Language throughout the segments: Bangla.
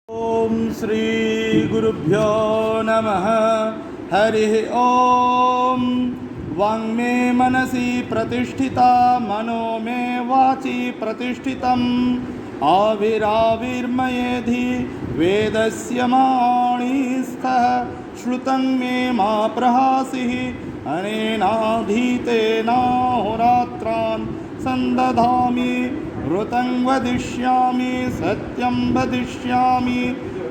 ओम श्री गुरुभ्यो नमः। हरि ओम। वाङ्मे मनसि प्रतिष्ठिता मनो मे वाचि प्रतिष्ठितम् आविराविर्मयेधि वेदस्य माणिस्थः श्रुतं मे मा प्रहासिः अनेनाधीतेनाहोरात्रान् सन्दधामि ऋतं वदिष्यामि सत्यं वदिष्यामि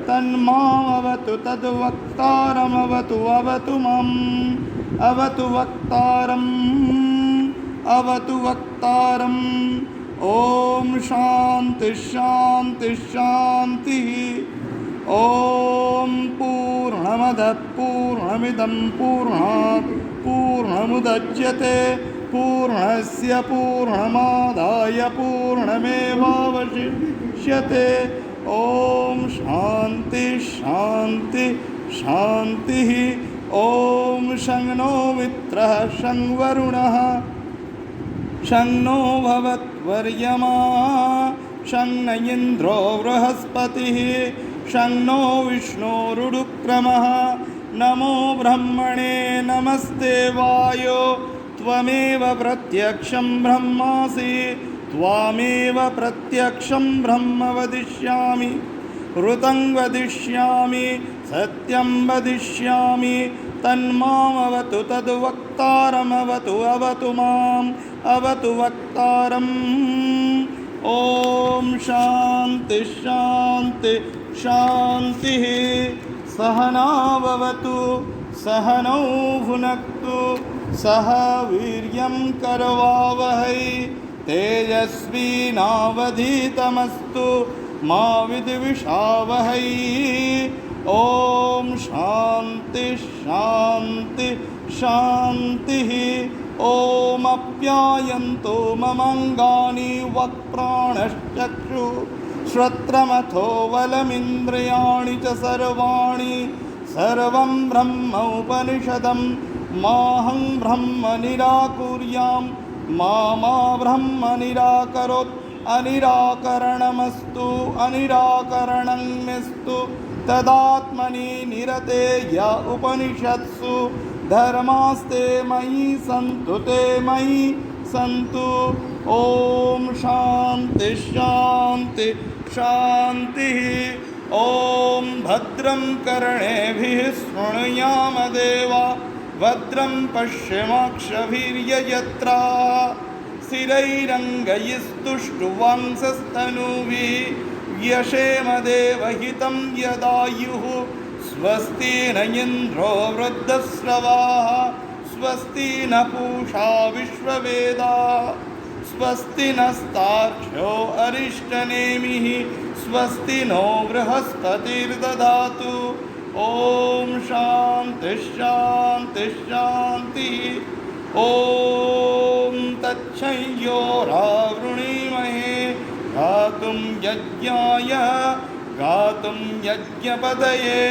तन्मामवतु तद्वक्तारमवतु अवतु माम् अवतु वक्तारम्। ओम शांति शांति शांति। ओम पूर्णमदः पूर्णमिदं पूर्णात् पूर्णमुदच्यते पूर्णस्य पूर्णमादाय पूर्णमेवावशिष्यते। ओम शांति शांति शांति। ओम शं नो मित्रः शं वरुणः शं नो भवत्वर्यमा शं न इन्द्रो बृहस्पतिः शं नो विष्णुरुक्रमः। नमो ब्रह्मणे नमस्ते वायो त्वमेव प्रत्यक्षं ब्रह्मासि त्वामेव प्रत्यक्षं ब्रह्म वदिष्यामि ऋतं वदिष्यामि सत्यं वदिष्यामि तन्मामवतु तद्वक्तारमवतु अवतु माम् अवतु वक्तारम्। ओम शांति शांति शांतिः। सहनाववतु सहनौ भुनक्तु सह वीर्यं करवावहै तेजस्विनावधीतमस्तु मा विद्विषावहै। ओम शांति शांति शांतिः। ओम आप्यायन्तु ममङ्गानि वक्प्राणश्चक्षुः श्रोत्रमथो बलमिन्द्रियाणि च सर्वाणि सर्वं ब्रह्म उपनिषदं माहं ब्रह्म निराकुर्यां मा ब्रह्म निराकरोत्। अनिराकरणमस्तु अनिराकरणमेस्तु तदात्मनि निरते य उपनिषत्सु धर्मास्ते मयि सन्तु ते मयि सन्तु। ओम शांति शांति शांतिः। ओम भद्रं कर्णेभिः शृणुयाम देवा भद्रं पश्येमाक्षभिर्यजत्राः स्थिरैरङ्गैस्तुष्टुवांसस्तनूभिः व्यशेम देवहितं यदायुः। स्वस्ति न इन्द्रो वृद्धश्रवाः स्वस्ति न पूषा विश्ववेदाः स्वस्ति नस्तार्क्ष्यो अरिष्टनेमिः स्वस्ति नो बृहस्पतिर्दधातु। ओम शांति शांति शांतिः। ओम तच्छयोरावृणीमहे गातुं यज्ञपतये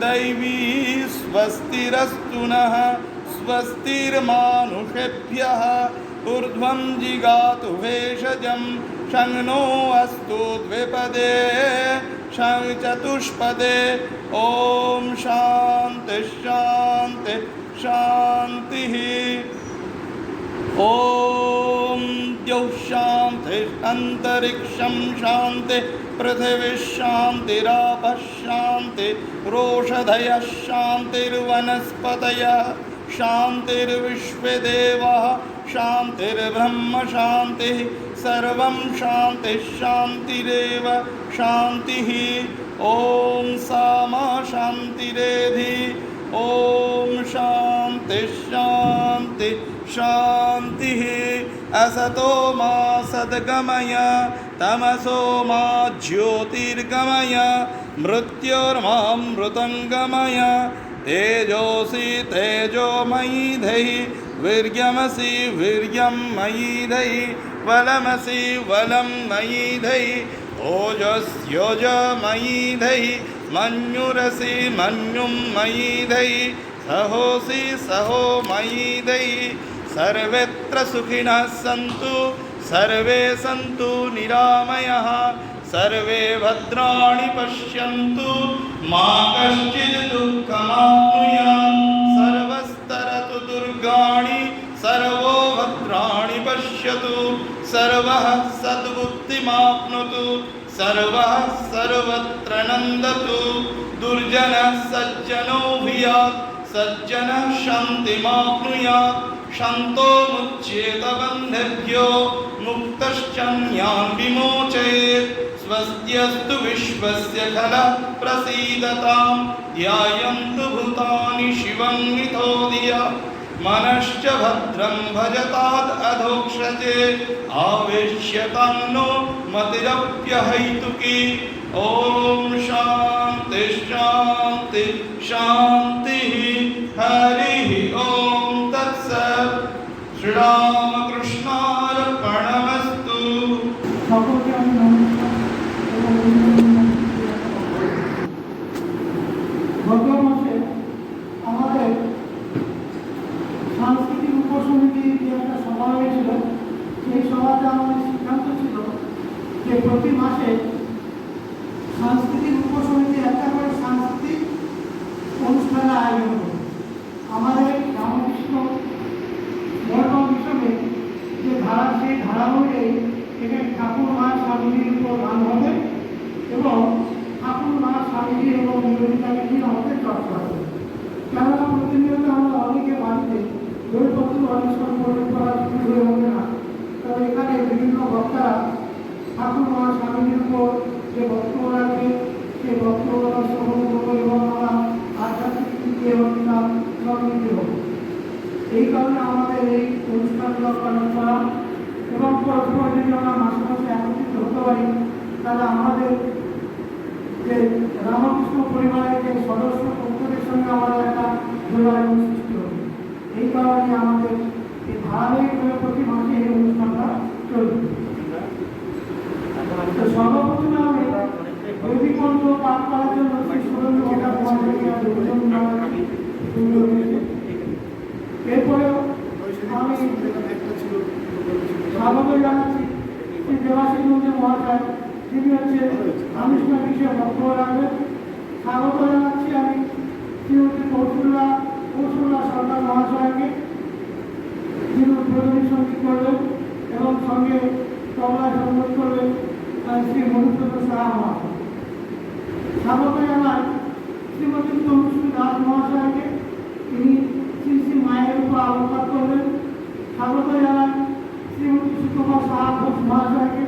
दैवी स्वस्तिरस्तु नः स्वस्तिर्मानुषेभ्यः ऊर्ध्वं जिगातु भेषजं शं नो अस्तु द्विपदे शं चतुष्पदे। ओम शांति शांति शांतिः। ओम द्यौः शान्ति अन्तरिक्षं शान्ति पृथिवी शान्तिरापः शान्ति रोषधयः शान्तिर्वनस्पतयः शान्तिर्विश्वे देवाः शान्तिर्ब्रह्म शान्तिः सर्वं शान्ति शान्तिरेव शान्तिः। ओम सामा शान्तिरेधि। ओम शान्ति शान्ति शान्तिः। असतो मा सद्गमय तमसो मा ज्योतिर्गमय मृत्योर्मामृतङ्गमय तेजोसि तेजोमयी धैः वीर्यमसि वीर्यं मयि धैः बलमसि बलं मयि धैः ओजस्योजमयी धैः मन्युरसि मन्युं मयि धैः सहोसि सहो मयि धैः। सर्वत्र सुखिनः सन्तु सर्वे सन्तु निरामयाः सर्वे भद्राणि पश्यन्तु मा कश्चित् दुःखमाप्नुयात् सर्वस्तरतु दुर्गाणि सर्वो भद्राणि पश्यतु सर्वः सद्बुद्धिमाप्नोतु सर्वः सर्वत्र नन्दतु दुर्जनः सज्जनो भूयात् सज्जनः शान्तिमाप्नुयात् शान्तो मुच्येत बन्धेभ्यो मुक्तश्चन्यान् विमोचयेत् स्वस्त्यस्तु विश्वस्य खलः प्रसीदतां ध्यायन्तु भूतानि शिवं मिथो धिया मनश्च भद्रं भजताद् अधोक्षजे आवेश्यतां नो मतिरप्यहैतुकी ॐ शान्ति शान्ति शान्तिः हरिः ॐ तत्सत् श्रीरामकृष्णार्पणमस्तु। সকলকে আমি নমস্কার এবং অভিনন্দন গত মাসে আমাদের সাংস্কৃতিক উপসমিতির যে একটা সভা হয়েছিল, সেই সভাতে আমাদের সিদ্ধান্ত ছিল যে প্রতি মাসে সাংস্কৃতিক উপসমিতি একটা করে সাংস্কৃতিক অনুষ্ঠানের আয়োজন করবে। আমাদের রামকৃষ্ণ মঠ মিশনে যে ধারা, সেই ধারা অনুযায়ী এখানে ঠাকুর মা স্বামীজির উপর গান হবে এবং ঠাকুর মা স্বামীজি এবং নিবেদিতাকে নিয়ে আমাদের চর্চা হবে। কেননা প্রতিনিয়ত আমরা অনেকে বাড়িতে বইপত্র অন্বেষণ করা শুরু হয়ে হবে না, তবে এখানে বিভিন্ন বক্তারা ঠাকুর মা স্বামীজির উপর যে বক্তব্য রাখবে সেই বক্তব্য শ্রবণ করবো এবং আমরা আধ্যাত্মিক নীতি এবং স্মরণীতি হব। এই কারণে আমাদের এই অনুষ্ঠানগুলো পালন করা এবং পরস্পর যদি আমরা মাসে মাসে একত্রিত হতে পারি, তাহলে আমাদের যে রামকৃষ্ণ পরিবারের যে সদস্য প্রত্যেকের সঙ্গে আমাদের একটা যোগাযোগ সৃষ্টি হবে। এই কারণে আমাদের এই ধারাবাহিকভাবে প্রতি মাসে এই অনুষ্ঠানটা চলবে। তো সর্বপ্রথমে আমি বৈদিক মন্ত্র পাঠ করার জন্য শ্রী সুরেন্দ্র এরপরেও আমি স্বাগত জানাচ্ছি শ্রী দেবাশিস মহাশয়, যিনি হচ্ছে আনুষ্ঠানিক বিষয়ে বক্তব্য রাখবেন। স্বাগত জানাচ্ছি আমি শ্রীমতী কৌশল্যা সরকার মহাশয়কে, যিনি উদ্বোধনী সঙ্গীত করবেন এবং সঙ্গে তবলায় সঙ্গত করবেন শ্রী মধুসূদন সাহা মহাশয়। স্বাগত জানাই শ্রীমতী তনুশ্রী দাস মহাশয়কে, তিনি শ্রী শ্রী মায়ের উপর আলোকপাত করবেন। স্বাগত জানাই শ্রীমতী সুকুমা সাহা ঘোষ মহাশয়কে।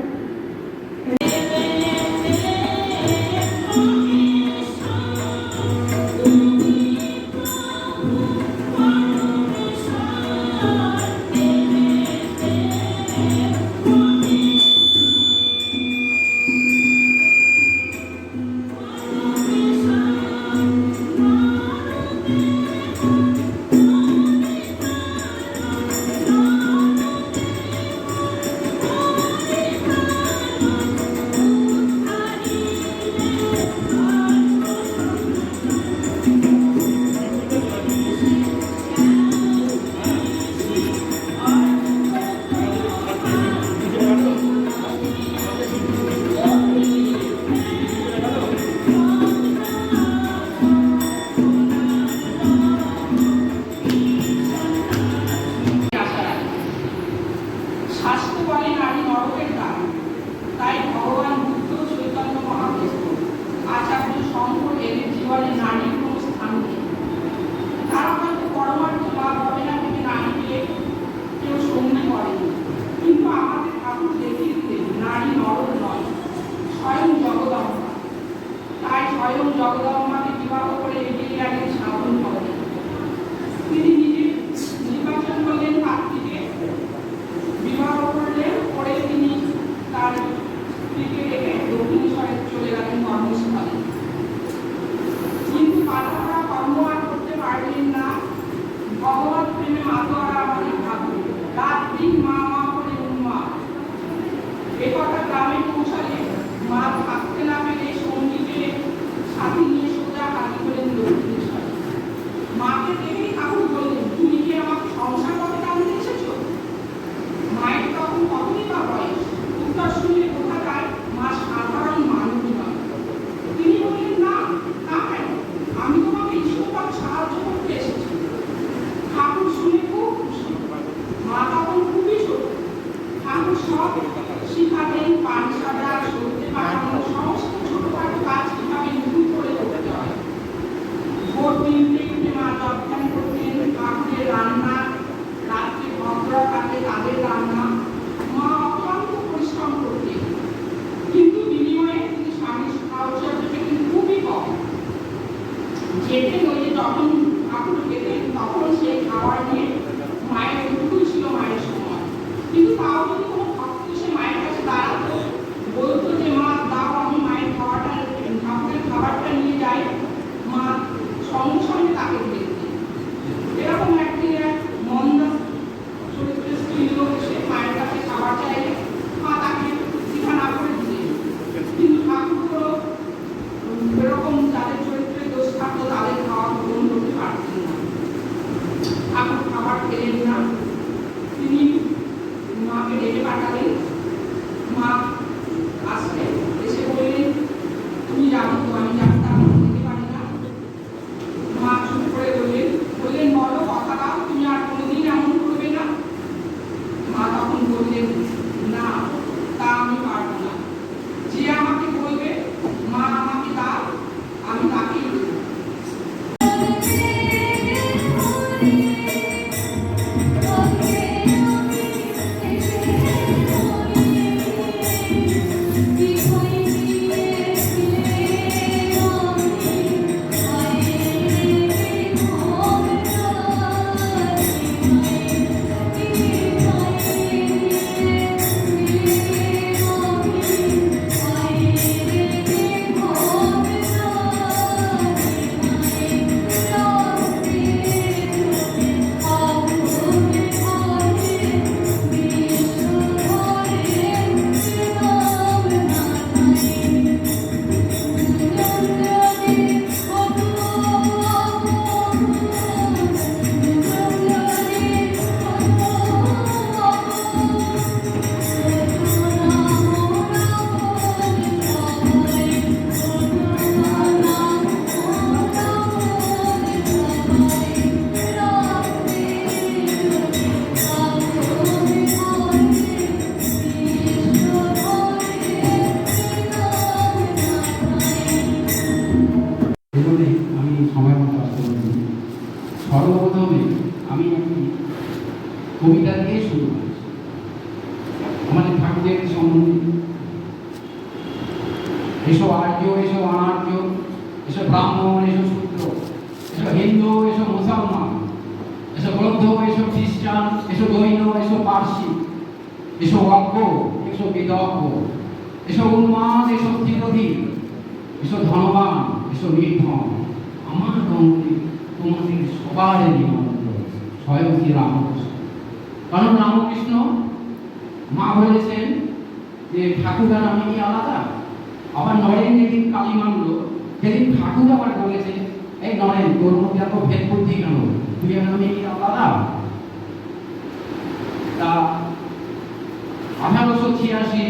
মা থাকতে না পেরে সঙ্গীতে সাথী নিয়ে সোজা হাজির হলেন দক্ষিণেশ্বরে। যেতেন ওই যে যখন ঠাকুর খেতেন তখন সেই খাবার নিয়ে মায়ের ওইটুকুই ছিল মায়ের সময়। কিন্তু তাও যদি কোনো ভক্ত সে মায়ের কাছে দাঁড়াতো, বলতো যে মা দাও আমি মায়ের খাবারটা ঠাকুরের খাবারটা নিয়ে যাই, মা সঙ্গে সঙ্গে তাকে দিয়ে দিতেন। এরকম একদিন এক মন্দা চরিত্রের স্ত্রী লোক এসে মায়ের কাছে খাবার চাইলে মা তাকে দীক্ষা না করে দিলেন। কিন্তু ঠাকুরও এরকম যাদের চরিত্রের দোষ থাকতো তাদের খাওয়া গ্রহণ করতে পারতেন না। ঠাকুর খাবার খেলেন না, তিনি মাকে ডেকে পাঠালেন। মা আসলেন, এসে বললেন তুমি জানো তো আমি জানতাম যেতে পারি না। মা চুপ করে বললেন বলো কথা দাও, তুমি আর কোনোদিন এমন করবে না। মা তখন বললেন না, তা আমি পারবো না। যে আমাকে বলবে মা আমাকে দাও, আমি তাকেই দেবো। আমি সময় মতো আসতে পারি। সর্বপ্রথমে আমি একটি কবিতা দিয়ে শুরু করেছি আমাদের ঠাকুরের সম্বন্ধে। এসো আর্য, এসো অনার্য, এসো ব্রাহ্মণ, এসো শূদ্র, এসো হিন্দু, এসো মুসলমান, এসো বৌদ্ধ, এসো খ্রিস্টান, এসো জৈন, এসো পার্সি, এসো অজ্ঞ, এসো বিদজ্ঞ, এসো উন্মাদ, এসো স্থিরধীর, এসো ধনবান, এসো নির্ধন, আমার রঙে তোমাদের সবার নিমন্ত্রণ স্বয়ং শ্রী রামকৃষ্ণ। কারণ রামকৃষ্ণ মা বলেছেন যে ঠাকুর আর আমি কি আলাদা? আবার নরেন যেদিন কালী মানল সেদিন ঠাকুর আবার বলেছে এই নরেন তোর মধ্যে এত ভেদ বুদ্ধি কেন, তুই আর আমি কি আলাদা? তা 1886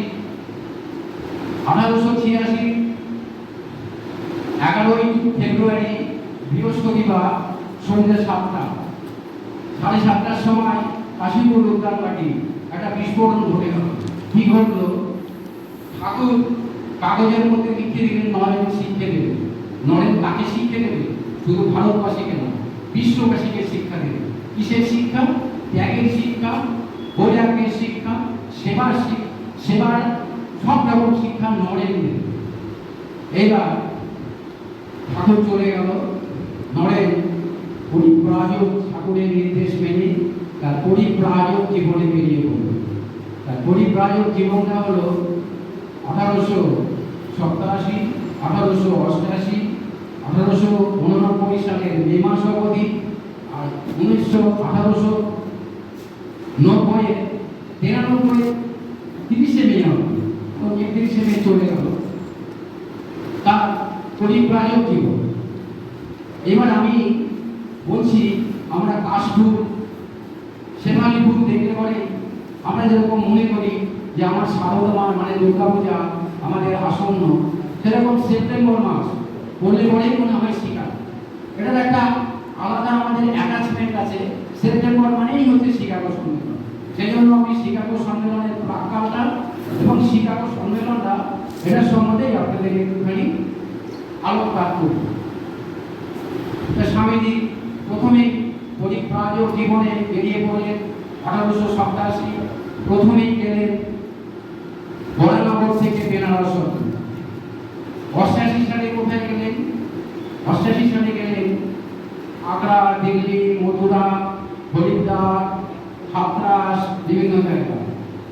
11ই ফেব্রুয়ারি বৃহস্পতিবার সন্ধ্যে 7টা, 7:30টার সময় কাশীপুর উদ্যানবাটি একটা বিস্ফোরণ ঘটে গেল। কি ঘটলো? ঠাকুর কাগজের মধ্যে লিখে দিলেন নরেন শিক্ষা দেবে। নরেন তাকে শিক্ষা দেবে, শুধু ভারতবাসীকে না বিশ্ববাসীকে শিক্ষা দেবে। কিসের শিক্ষা? ত্যাগের শিক্ষা, বৈরাগ্যের শিক্ষা, সেবার সব রকম শিক্ষা নরেন দেবে। এইবার ঠাকুর চলে গেল। নরেন পরিব্রাজক ঠাকুরের নির্দেশ মেনে তার পরিব্রাজক জীবনে বেরিয়ে পড়ল। তার পরিব্রাজক জীবনটা হলো 1887, 1888, 1889 সালের মে মাস অবধি, আর 1890 93 30শে মে অবধি, 31শে মে চলে গেল তার পরিব্রাজক জীবন। এবার আমি বলছি, আমরা কাশফুল, শেফালি ফুল দেখলে পরে আমরা যেরকম মনে করি যে আমার শারদা মানে দুর্গা পূজা আমাদের আসন্ন, সেরকম সেপ্টেম্বর মাস বললে পরেই মনে হয় শিকার। এটার একটা আলাদা আমাদের অ্যাটাচমেন্ট আছে। সেপ্টেম্বর মানেই হচ্ছে শিকাগো সম্মেলন। সেই জন্য আমি শিকাগো সম্মেলনের প্রাক্কালটা এবং শিকাগো সম্মেলনটা এটার সম্বন্ধেই আপনাদের একটুখানি আলোকপাত করব। স্বামীজি প্রথমে পরিব্রাজক জীবনে বেরিয়ে পড়লেন 1887। প্রথমেই গেলেন বরানগর থেকে বেনারস। 88 সালে কোথায় গেলেন? 88 সালে গেলেন দিল্লি, মথুরা, হরিদ্বার, হাতরাস, বিভিন্ন জায়গা।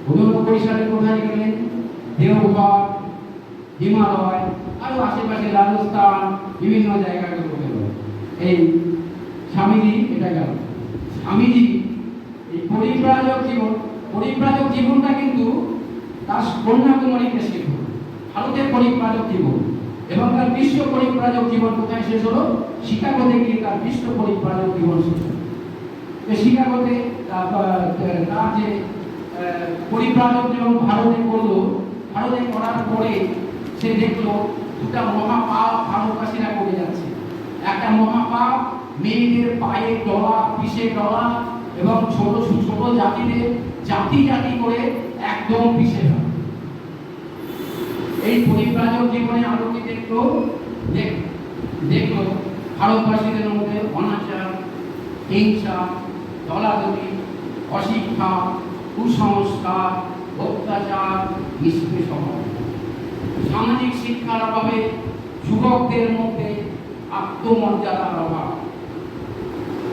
1990 সালে কোথায় গেলেন? দেওঘর, হিমালয়, আরো আশেপাশে রাজস্থান, বিভিন্ন জায়গাগুলো গেল। এই স্বামীজি এটা গেল। স্বামীজি এই পরিব্রাজক জীবনটা কিন্তু তার কন্যাকুমারীতে শেষ হলো। ভারতের পরিব্রাজক জীবন এবং তার বিশ্ব পরিব্রাজক জীবন কোথায় শেষ হলো? শিকাগোতে গিয়ে তার বিশ্ব পরিব্রাজক জীবন শেষ হলো। শিকাগোতে তার যে পরিব্রাজক জীবন ভারতে করলো, ভারতে করার পরে সে দেখলো দুটা মহাপাপ ভারতবাসীরা করে যাচ্ছে। একটা মহাপাপ মেয়েদের পায়ে ডলা, পিষে ডলা এবং ছোট ছোট জাতিদের জাতি জাতি করে একদম পিষে দেওয়া। এই পরিব্রাজক জীবনে আরো কি দেখলো ভারতবাসীদের মধ্যে অনাচার, হিংসা, দলাদলি, অশিক্ষা, কুসংস্কার, অত্যাচার, নিষ্পেষণ, সামাজিক শিক্ষার অভাবে যুবকদের মধ্যে আত্মমর্যাদার অভাব।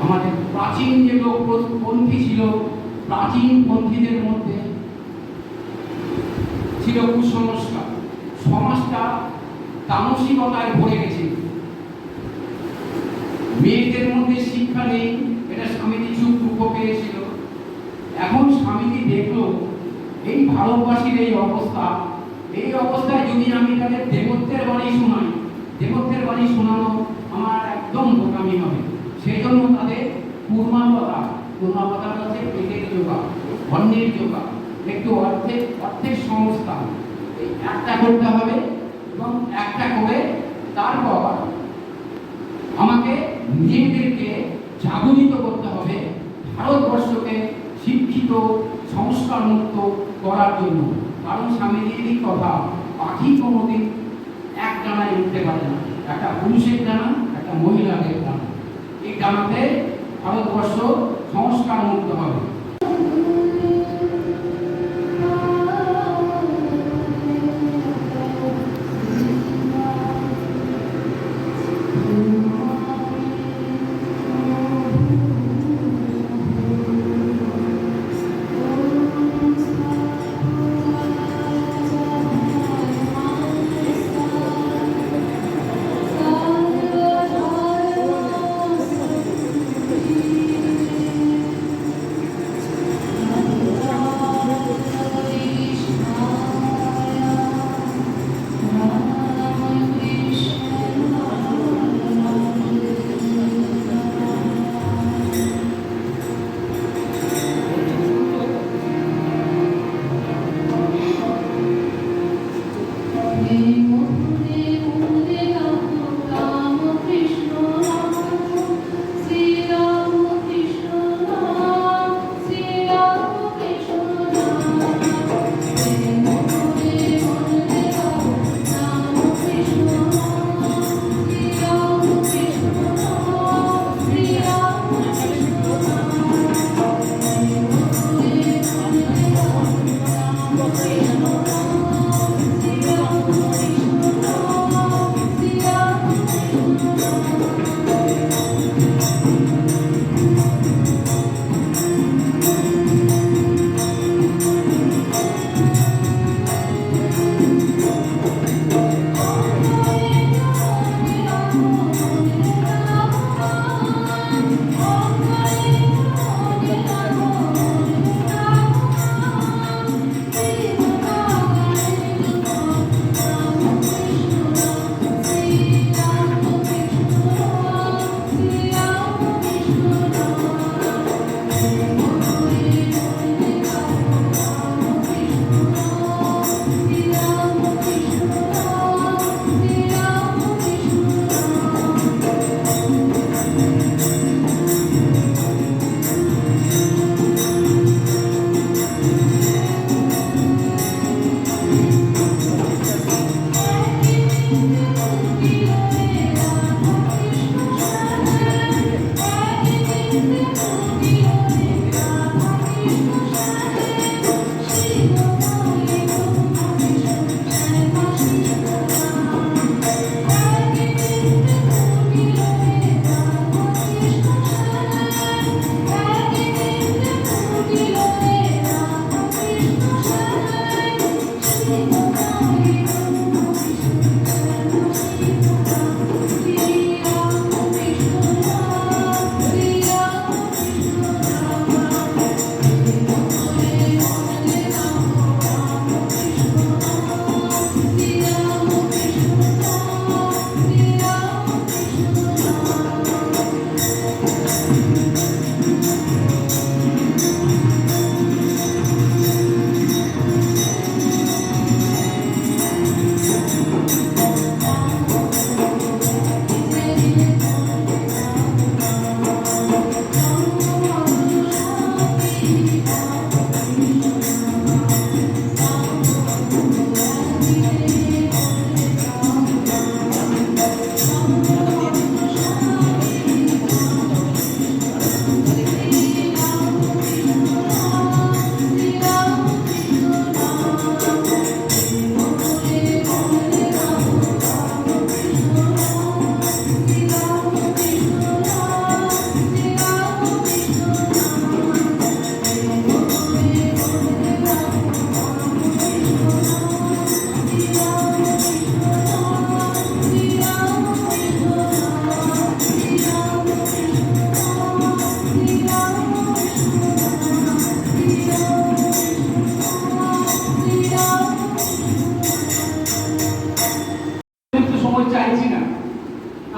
আমাদের প্রাচীন যে পন্থী ছিল, প্রাচীন পন্থীদের মধ্যে ছিল কুসংস্কার। সমাজটা তামসিকতায় ভরে গেছে। মেয়েদের মধ্যে শিক্ষা নেই, এটা স্বামীজি খুব দুঃখ পেয়েছিল। এখন স্বামীজি দেখলো এই ভারতবাসীর এই অবস্থায় যদি আমি তাদের দেবত্বের বাণী শোনাই, দেবত্বের বাণী শোনানো আমার একদম বোকামি হবে। সেই জন্য তাদের কুর্মাবতা হচ্ছে পেটের যোগা, অন্যের যোগা, একটু অর্থের সংস্থান একটা করতে হবে এবং একটা করে তারপর আমাকে নিজেদেরকে জাগরিত করতে হবে ভারতবর্ষকে শিক্ষিত, সংস্কার মুক্ত করার জন্য। কারণ স্বামীজির কথা, পাখি কোনোদিন এক ডানায় উঠতে পারে না। একটা পুরুষের ডানা, একটা মহিলাদের ডানা। এই ডানাতে ভারতবর্ষ সংস্কার মুক্ত হবে।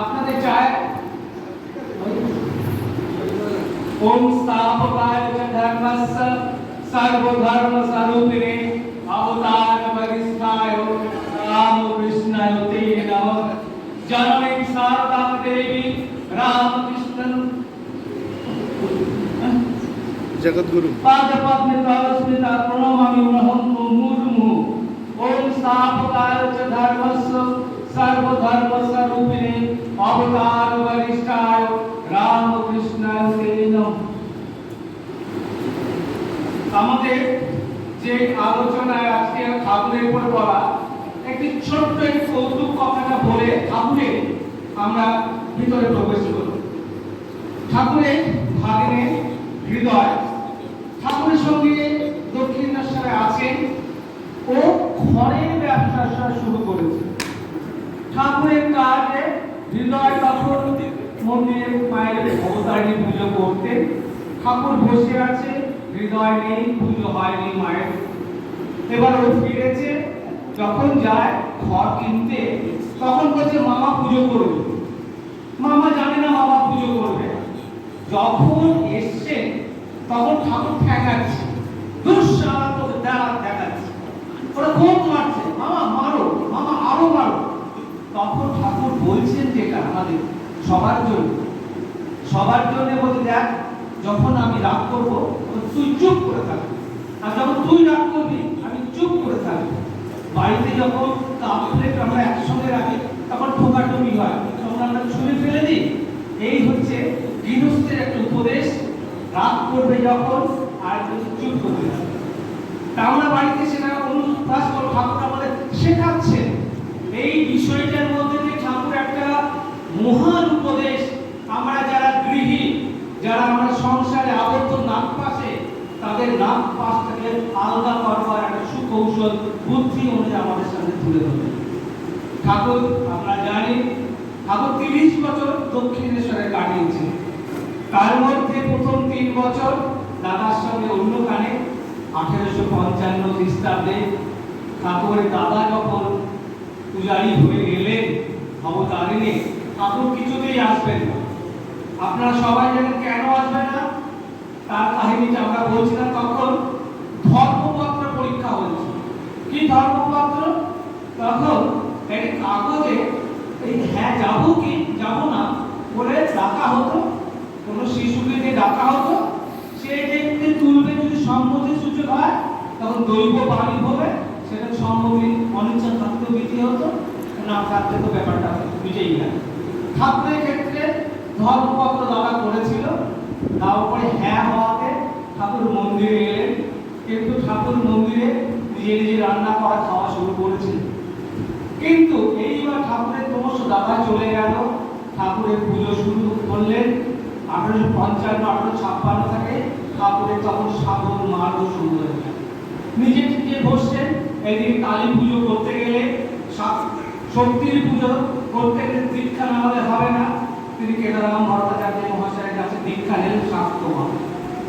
আপনাদের চায় ओम स्थापकाय च धर्मस्य सर्वधर्म स्वरूपिणे अवतार वरिष्ठाय रामकृष्णाय ते नमः। जननी शारदा देवी रामकृष्ण जगद्गुरु पाद पद्मे तव स्मृता प्रणमामि मुहुर्मुहुः। ओम स्थापकाय च धर्मस्य सर्वधर्म स्वरूपिणे अवतार वरिष्ठाय রামকৃষ্ণায় তে নমঃ। আমাদের যে আলোচনায় আজকে ঠাকুরের উপর বলা একটি ছোট্ট একটি কৌতুক কথাটা বলে ঠাকুরের আমরা ভিতরে প্রবেশ করব। ঠাকুরের ভাগ্নে হৃদয় ঠাকুরের সঙ্গে দক্ষিণেশ্বরে আছেন ও ঘরের ব্যবসা শুরু করেছে। ঠাকুরের কাজে হৃদয় তখন মন্দিরে মায়ের অবতারিণী পুজো করতে ঠাকুর বসে আছে, হৃদয় নেই, পুজো হয়নি মায়ের। এবার ও ফিরেছে, যখন যায় ঘর কিনতে তখন বলছে মামা পুজো করবে। মামা জানে না মামা পুজো করবে। যখন এসছে তখন ঠাকুর ঠেকাচ্ছে, দুঃসারা তোকে দেখাচ্ছে, ওরা খুব মারছে, মামা মারো, মামা আরো মারো। তখন ঠাকুর বলছেন যেটা আমাদের সবার জন্য বলতে দেখ, যখন আমি রাগ করবো তুই চুপ করে থাকবি, আর যখন তুই রাগ করবি আমি চুপ করে থাকবো। বাড়িতে যখন কাপ প্লেট আমরা একসঙ্গে রাখি তখন ঠোকাঠুকি হয়, তখন আমরা ছুঁড়ে ফেলে দিই। এই হচ্ছে গৃহস্থের একটা উপদেশ, রাগ করবে যখন আর চুপ করবে না। তা আমরা বাড়িতে সেটা অনুপ্রাস করে ঠাকুর আমাদের শেখাচ্ছেন। এই বিষয়টার মধ্যে যে ঠাকুর একটা মহান উপদেশ, আমরা যারা গৃহী, যারা আমরা সংসারে আবদ্ধ নাক পাশে, তাদের নাক পাশটাকে আলাদা করবার একটা সুকৌশল বুদ্ধি অনুযায়ী আমাদের সামনে তুলে ধরে ঠাকুর। আমরা জানি ঠাকুর 30 বছর দক্ষিণেশ্বরে কাটিয়েছেন। তার মধ্যে প্রথম 3 বছর দাদার সঙ্গে অন্য কানে 1855 খ্রিস্টাব্দে ঠাকুরের দাদা যখন পূজারী হয়ে গেলেন অবতারিণী, ঠাকুর কিছুতেই আসবেন না। আপনারা সবাই জানেন কেন আসবে না, তার কাহিনীটা আমরা বলছিলাম। তখন ধর্মপত্র পরীক্ষা হয়েছে। কি ধর্মপত্র? তখন একটি কাগজে এই হ্যাঁ যাবো কি যাবো না বলে ডাকা হতো, কোনো শিশুকে যে ডাকা হতো, সে দেখতে তুলবে, যদি সম্মতি সূচক হয় তখন দৈব বাণী হবে, সেটা সম্মতি অনিচ্ছা থাকতেও বিধি হতো, না থাকতে তো ব্যাপারটা বুঝেই না। ঠাকুরের ক্ষেত্রে ধর্মপত্র দাদা করেছিল, তারপরে হ্যাঁ হওয়াতে ঠাকুর মন্দিরে এলেন। কিন্তু ঠাকুর মন্দিরে নিজে রান্না করা খাওয়া শুরু করেছিলেন। কিন্তু এইবার ঠাকুরের ক্রমশ দাদা চলে গেল, ঠাকুরের পুজো শুরু করলেন। 1855 1856 থেকে ঠাকুরের তখন সাধন মার্গ শুরু হয়ে গেল। নিজে থেকে বসছেন, এদিকে কালী পুজো করতে গেলে, শক্তির পুজো করতে গেলে দীক্ষা না হলে হবে না। তিনি কেদারাম ভট্টাচার্য মহাশয়ের কাছে দীক্ষা নিলেন শাক্তমা।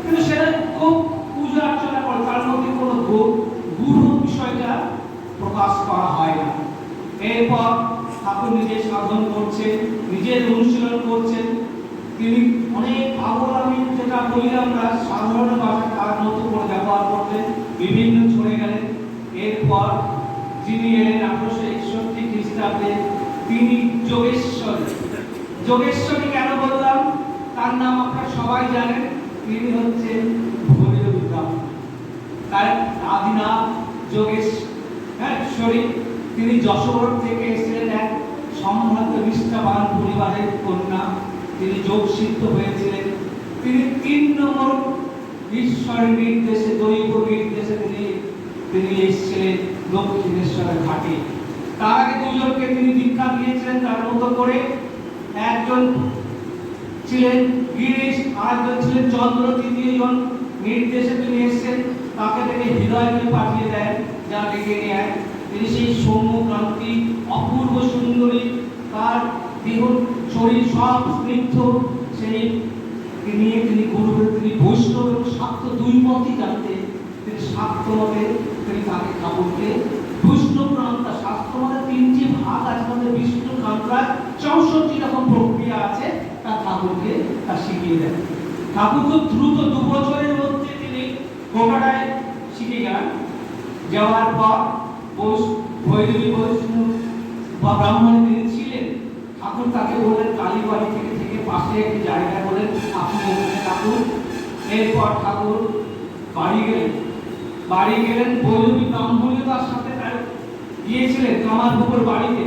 কিন্তু সেটা খুব পূজা অর্চনা করে, তার মধ্যে কোনো গূঢ় বিষয়টা প্রকাশ করা হয় না। এরপর ঠাকুর নিজে সাধন করছেন, নিজের অনুশীলন করছেন। তিনি অনেক পাগল, আমি যেটা বলি আমরা সাধারণ ভাষা তার মতো করে ব্যবহার করলেন, বিভিন্ন ছড়ে গেলেন। এরপর যিনি এলেন 1861 খ্রিস্টাব্দে, তিনি যোগেশ্বরী। যোগেশ্বরী কেন বললাম, তার নাম আপনারা সবাই জানেন, তিনি হচ্ছেন ভৈরব ব্রাহ্মণ। তার আদি নাম যোগেশ্বরী। তিনি যশোর থেকে এসেছিলেন, এক সম্ভ্রান্ত নিষ্ঠাবান পরিবারের কন্যা। তিনি যোগ সিদ্ধ হয়েছিলেন। তিনি 3 নম্বর ঈশ্বরের নির্দেশে, দৈব নির্দেশে তিনি এসেছিলেন দক্ষিণেশ্বরের ঘাটে। তার আগে 2 জনকে তিনি দীক্ষা দিয়েছিলেন তার মতো করে। একজন ছিলেন গিরিশ, আরেকজন ছিলেন চন্দ্র। 3য় জন নির্দেশে তিনি এসেছেন, তাকে থেকে হৃদয়কে পাঠিয়ে দেন, যা ডেকে নেয়। তিনি সেই সৌম্যকান্তি অপূর্ব সুন্দরী, তার দেহ শরীর সব স্নিগ্ধ, সেই নিয়ে তিনি গুরুদেব, তিনি বৈষ্ণব এবং শাক্ত 2 মতই জানতেন। তিনি শাক্ত মতে তিনি তাকে ঠাকুরকে বৈষ্ণব প্রান্তা, শাস্ত্র মতে 3টি ভাগ আছে মধ্যে বিষ্ণু তন্ত্রার 64 রকম প্রক্রিয়া আছে, তা ঠাকুরকে তা শিখিয়ে দেন। ঠাকুর খুব দ্রুত 2 বছরের মধ্যে তিনি গোটাটায় শিখে গেলেন। যাওয়ার পর ভৈরবী বৈষ্ণব বা ব্রাহ্মণ তিনি ছিলেন। ঠাকুর তাকে বললেন কালীবাড়ি থেকে পাশে একটি জায়গা বলেন আপনি ওখানে ঠাকুর। এরপর ঠাকুর বাড়ি গেলেন ভৈরবী ব্রাহ্মণী তার সাথে তার গিয়েছিলেন কামারপুকুর বাড়িতে,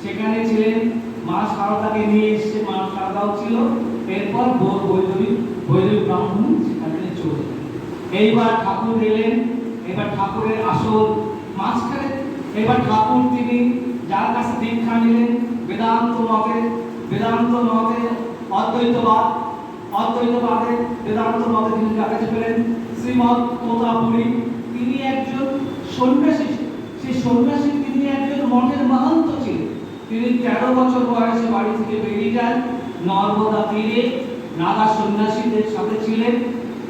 সেখানে ছিলেন মা শারদাকে নিয়ে এসে, মা শারদাও ছিল। এরপর ভৈরবী ব্রাহ্মণ সেখানে চলে গেলেন। এইবার ঠাকুর এলেন, এবার ঠাকুরের আসল মাঝখানে এবার ঠাকুর তিনি যার কাছে দীক্ষা নিলেন বেদান্ত মতে অদ্বৈতবাদে বেদান্ত মতে তিনি যার কাছে পেলেন শ্রীমৎ তোতাপুরী। তিনি একজন সন্ন্যাসী, সেই সন্ন্যাসী তিনি একজন মঠের মাহান্ত ছিলেন। তিনি 13 বছর বয়সে বাড়ি থেকে বেরিয়ে যান, নর্মদা তীরে নাগা সন্ন্যাসীদের সাথে ছিলেন।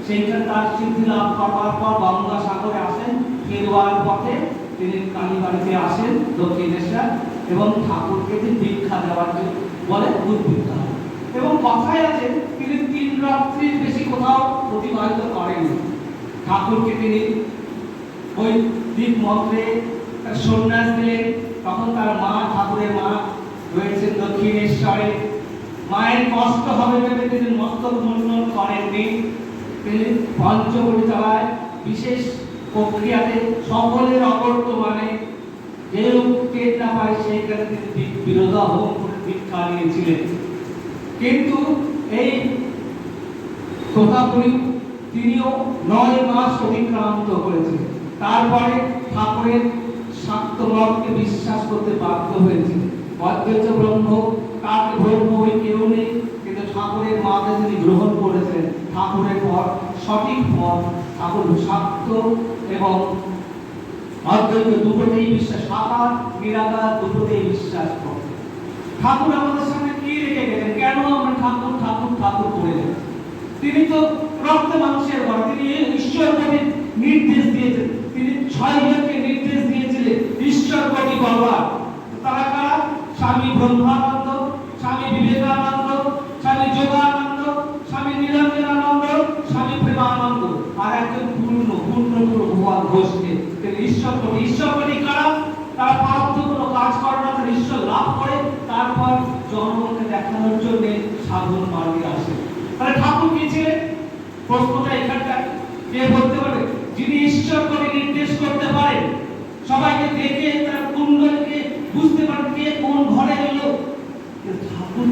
সেইখানে তার সিদ্ধি লাভ করবার পর গঙ্গাসাগরে আসেন, ফেরওয়ার পথে তিনি কালীবাড়িতে আসেন দক্ষিণেশ্বর, এবং ঠাকুরকে তিনি দীক্ষা দেওয়ার জন্য বলে উদ্বুদ্ধ হন। এবং কথায় আছে তিনি 3 রাত্রির বেশি কোথাও অতিবাহিত করেননি। ঠাকুরকে তিনি ওই দিক মন্ত্রে সন্ন্যাস দিলেন। তখন তার মা, ঠাকুরের মা রয়েছেন দক্ষিণেশ্বরে। মায়ের কষ্ট হবে ভেবে তিনি মস্তক মুন্ডন করেননি। তিনি পঞ্চবটি তলায় বিশেষ প্রক্রিয়াতে সকলের অবর্তমানে যে টের না পায় সেইখানে তিনি বিরোধা হোম করে দীক্ষা নিয়েছিলেন। কিন্তু এই তোতাপুরী তিনিও 9 মাস অতিক্রান্ত করেছিলেন। তারপরে ঠাকুরের শাক্ত মতকে বিশ্বাস করতে বাধ্য হয়েছিলেন। অদ্বৈত ব্রহ্ম তার ব্রহ্ম ওই কেউ নেই, কিন্তু ঠাকুরের মাকে তিনি গ্রহণ করেছেন। ঠাকুরের পর সঠিক পথ ঠাকুর শাক্ত এবং অদ্বৈত দুটোতেই বিশ্বাস, সাকার নিরাকার দুটোতেই বিশ্বাস করেন। ঠাকুর আমাদের সামনে কি রেখে গেলেন? কেন আমরা ঠাকুর ঠাকুর ঠাকুর করে দেন? তিনি তো রক্ত মাংসের ঘর, তিনি ঈশ্বরকে নির্দেশ দিয়েছেন। তিনি 6 জনকে নির্দেশ দিয়েছিলেন ঈশ্বরকে বলবার। তারা কারা? স্বামী ব্রহ্মানন্দ, স্বামী বিবেকানন্দ, স্বামী যোগানন্দ, স্বামী নিরঞ্জনানন্দ, স্বামী প্রেমানন্দ, আর একজন পূর্ণপুর ভগবান ঘোষকে তিনি ঈশ্বরকে কারা? তারা পার্থ কোনো কাজ করে না, তারা ঈশ্বর লাভ করে, তারপর জনগণকে দেখানোর জন্য সাধন মার্গে আসে। তাহলে ঠাকুর কি ছিলেন? প্রশ্নটা এখানটা কে বলতে পারে? যিনি ঈশ্বরকে নির্দেশ করতে পারেন, সবাইকে দেখে তার কুণ্ডলকে বুঝতে পারেন কে কোন ঘরে এলো। ঠাকুর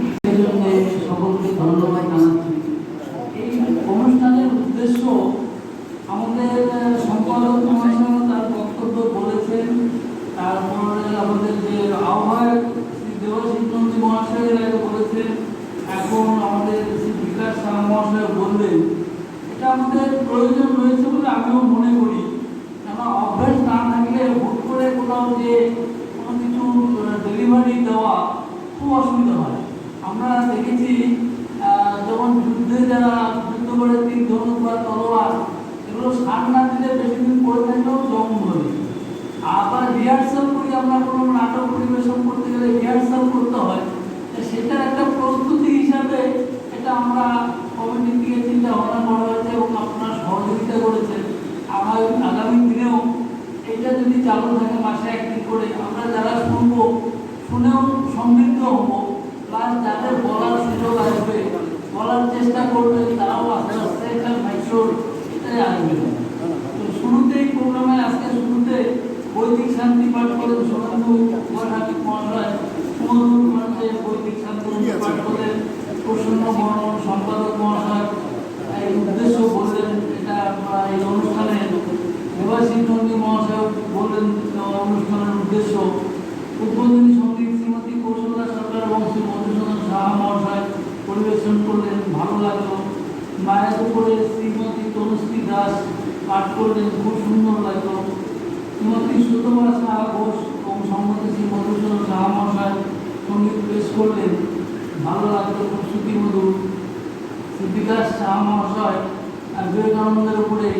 সকলকে ধন্যবাদ জানাচ্ছি। এই অনুষ্ঠানের উদ্দেশ্য আমাদের সম্পাদক মহাশয় তার বক্তব্য বলেছেন, তারপরে আমাদের যে আহ্বায়ক শ্রী দেবাশিস নন্দী মহাশয়ের বলেছেন, এখন আমাদের শ্রী বিকাশ শাহ মহাশয় বললেন। এটা আমাদের প্রয়োজন রয়েছে বলে আমিও মনে করি। কেন অভ্যাস না থাকলে হুট করে কোথাও যে কোনো কিছু ডেলিভারি দেওয়া খুব অসুবিধা হয়। আমরা দেখেছি যখন যুদ্ধে যারা যুদ্ধ করে তীর ধনুক বা তলোয়ার এগুলো সার না দিলে বেশি দিন পরে থাকলেও জং ধরে। আবার রিহার্সাল করি, আমরা কোনো নাটক পরিবেশন করতে গেলে রিহার্সাল করতে হয়, সেটার একটা প্রস্তুতি হিসাবে এটা আমরা কমিটির দিকে চিন্তা ভাবনা করা হয়েছে এবং আপনারা সহযোগিতা করেছেন। আগামী দিনেও এটা যদি চালু থাকে মাসে 1 দিন করে, আমরা যারা শুনবো শুনেও সমৃদ্ধ হবো, প্লাস যাদের বলার সুযোগ আসবে বলার চেষ্টা করবে, তারাও আস্তে আস্তে এটা মাইশোর এটাই আসবে। তো শুরুতেই প্রোগ্রামে আজকে শুরুতে বৈদিক শান্তি পাঠ করে সোনান্দু মহাশয়, সুমধুর মঞ্চে বৈদিক শান্তি পাঠ করলেন প্রসন্ন বর্মন সম্পাদক মহাশয়। এই উদ্দেশ্য বললেন, এটা এই অনুষ্ঠানে দেবাশিস নন্দী মহাশয় বললেন অনুষ্ঠানের উদ্দেশ্য। উদ্বোধনী সঙ্গীত শ্রীমতী কৌশল্যা সরকার এবং শ্রী মধুসূদন সাহা মহাশয় পরিবেশন করলেন, ভালো লাগলো। মায়ের উপরে শ্রীমতী তনুশ্রী দাস পাঠ করলেন, খুব সুন্দর লাগলো। শ্রীমতী সুতমা সাহা ঘোষ এবং সম্মতি শ্রী মধুসূদন সাহা মহাশয় সঙ্গীত পেশ করলেন, ভালো লাগলো, খুব শ্রুতিমধুর। শ্রী বিকাশ সাহা মহাশয় বিবেকানন্দের উপরে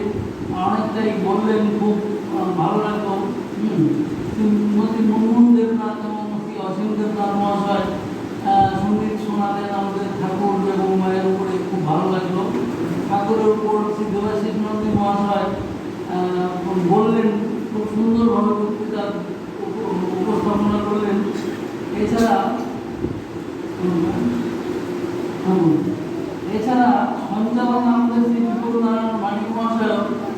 অনেকটাই বললেন, খুব ভালো লাগলো। শ্রীমতী মনমোহন দেবনাথ এবং শ্রী অসীম দেব খুব সুন্দরভাবে বক্তৃতা উপস্থাপনা করলেন। এছাড়া সঞ্চালনা আমাদের শ্রী বিপুলনারায়ণ মানিক মহাশয়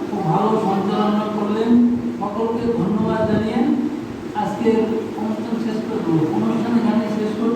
খুব ভালো সঞ্চালনা করলেন। সকলকে ধন্যবাদ জানিয়ে আজকের অনুষ্ঠান শেষ করব। অনুষ্ঠান এখানে শেষ করব।